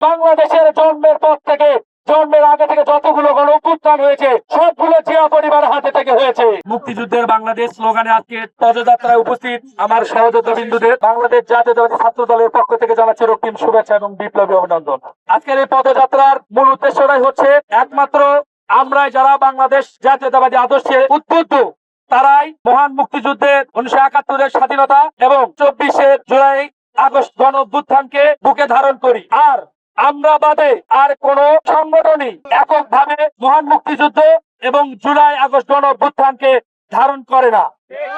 বাংলাদেশের জন্মের পর থেকে, জন্মের আগে থেকে যতগুলো গণ অভ্যুত্থান হয়েছে সবগুলো জিয়া পরিবারের হাতে থেকে হয়েছে। মুক্তিযুদ্ধের বাংলাদেশ স্লোগানে আজকে পদযাত্রায় উপস্থিত আমার সহযোদ্ধা বিন্দুদের বাংলাদেশ জাতীয়তাবাদী ছাত্র দলের পক্ষ থেকে জানাচ্ছি রক্তিম শুভেচ্ছা এবং বিপ্লবী অভিনন্দন। আজকের এই পদযাত্রার মূল উদ্দেশ্যটাই হচ্ছে একমাত্র আমরা যারা বাংলাদেশ জাতীয়তাবাদী আদর্শে উদ্বুদ্ধ তারাই মহান মুক্তিযুদ্ধের 1971-এর স্বাধীনতা এবং 24শে জুলাই আগস্ট গণ অভ্যুত্থানকে বুকে ধারণ করি। আর আমরা বাদে আর কোন সংগঠনই এককভাবে মহান মুক্তিযুদ্ধ এবং জুলাই আগস্ট গণ অভ্যুত্থানকে ধারণ করে না।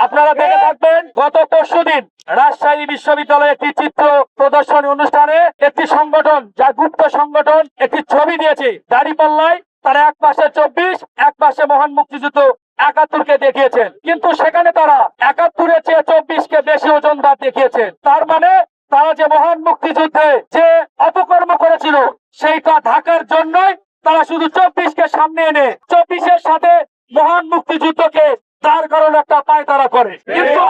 আপনারা দেখে থাকবেন গত পরশুদিন রাজশাহী বিশ্ববিদ্যালয়ে একটি চিত্র প্রদর্শনী অনুষ্ঠানে একটি সংগঠন, যা গুপ্ত সংগঠন, একটি ছবি দিয়েছে দাঁড়িপাল্লায়। তারা এক পাশে 24, এক পাশে মহান মুক্তিযুদ্ধ 71-কে দেখিয়েছেন, কিন্তু সেখানে তারা 71-এর চেয়ে 24-কে বেশি ওজনদার দেখিয়েছেন। তার মানে তারা যে মহান মুক্তিযুদ্ধে যে অপকর্ম করেছিল সেইটা ঢাকার জন্যই তারা শুধু 24-কে সামনে এনে 24-এর সাথে মহান মুক্তিযুদ্ধকে তার কারণে একটা পায়তারা করে। কিন্তু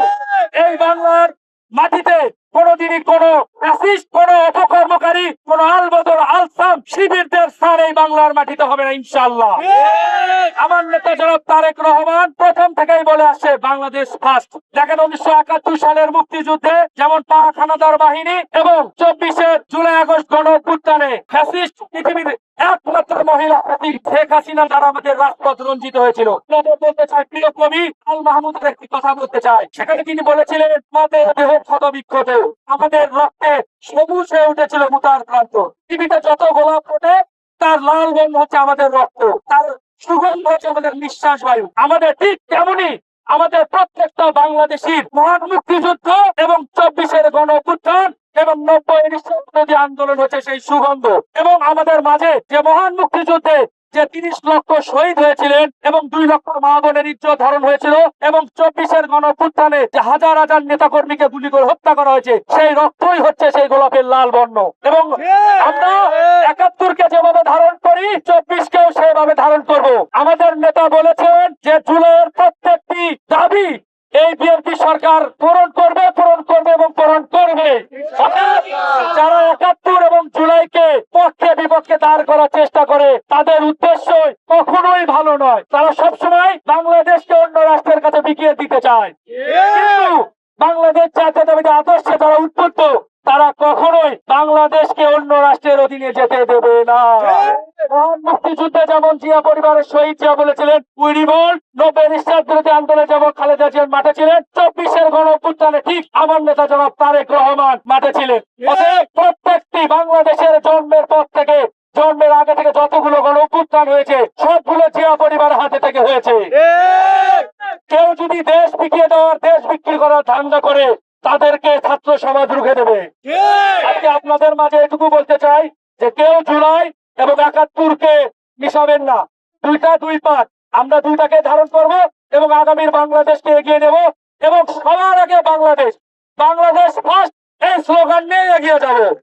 এই বাংলার মাটিতে কোনদিনই কোন ফ্যাসিস্ট, কোন অপকর্মকারী, কোন আলবদর আলসাম শিবিরদের স্থান এই বাংলার মাটিতে হবে না ইনশাআল্লাহ। আমার নেতা জনাব তারেক রহমান প্রথম থেকেই বলে আসছে বাংলাদেশ ফার্স্ট। দেখেন 1971 সালের মুক্তিযুদ্ধে যেমন পাক হানাদার বাহিনী এবং 24শে জুলাই আগস্ট গণ অভ্যুত্থানে ফ্যাসিস্ট পৃথিবীর একমাত্র মহিলা প্রতীক শেখ হাসিনা দ্বারা আমাদের রাজপথ রঞ্জিত হয়েছিল। বলতে চাই, প্রিয় কবি আল মাহমুদের একটি কথা বলতে চাই। সেখানে তিনি বলেছিলেন, আমাদের দেহ ক্ষত বিক্ষত, আমাদের রক্তে সবুজ হয়ে উঠেছিল মুতার প্রান্ত। পৃথিবীতে যত গোলাপ ফোটে তার লাল বর্ণ হচ্ছে আমাদের রক্ত, তার সুগন্ধ হচ্ছে আমাদের নিঃশ্বাস বায়ু। আমাদের ঠিক তেমনই আমাদের প্রত্যেকটা বাংলাদেশীর মহান মুক্তিযুদ্ধ এবং 24-এর গণ অভ্যুত্থান এবং 90-এর আন্দোলন হচ্ছে সেই সুগন্ধ। এবং আমাদের মাঝে যে মহান মুক্তিযুদ্ধে যে 30 লক্ষ শহীদ হয়েছিলেন এবং 2 লক্ষ মা বোনের ইজ্জত ধারণ হয়েছিল এবং 24-এর গণ অভ্যুত্থানে যে হাজার হাজার নেতা কর্মীকে গুলি করে হত্যা করা হয়েছে, সেই রক্তই হচ্ছে সেই গোলাপের লাল বর্ণ। এবং আমরা 71-কে যেভাবে ধারণ করি 24-কেও সেভাবে ধারণ করব। আমাদের নেতা বলেছেন যে জুলাইয়ের প্রত্যেকটি দাবি এই বিএনপি সরকার পূরণ করবে, পূরণ করবে এবং পূরণ করবে। যারা 71 এবং জুলাইকে পক্ষে বিপক্ষে দাঁড় করার চেষ্টা করে তাদের উদ্দেশ্য কখনোই ভালো নয়। তারা সবসময় বাংলাদেশকে অন্য রাষ্ট্রের কাছে বিকিয়ে দিতে চায়। কিন্তু বাংলাদেশ জাতীয়তাবাদী আদর্শে যারা উদ্বুদ্ধ তারা কখনোই বাংলাদেশকে অন্য রাষ্ট্রের অধীনে যেতে দেবে না। মহান মুক্তিযুদ্ধে যেমন জিয়া পরিবারের শহীদ জিয়া বলেছিলেন উই রিভল্ট, 90-এর বিরোধী আন্দোলনে যেমন খালেদা জিয়া মাঠে ছিলেন, 24-এর গণ অভ্যুত্থানে ঠিক আমার নেতা জনাব তারেক রহমান মাঠে ছিলেন। প্রত্যেকটি বাংলাদেশের জন্মের পর থেকে, জন্মের আগে থেকে যতগুলো গণ অভ্যুত্থান হয়েছে সবগুলো জিয়া পরিবারের হাতে থেকে হয়েছে। কেউ যদি দেশ বিকিয়ে দেওয়ার, দেশ বিক্রি করার ধান্দা করে তাদেরকে ছাত্র সমাজ রুখে দেবে। আজকে আপনাদের মাঝে এটুকু বলতে চাই যে কেউ জুলাই এবং 71-কে মিশাবেন না। দুইটা দুই পাত, আমরা দুইটাকে ধারণ করব এবং আগামীর বাংলাদেশকে এগিয়ে নেব এবং সবার আগে বাংলাদেশ, বাংলাদেশ ফার্স্ট এই স্লোগান নিয়ে এগিয়ে যাব।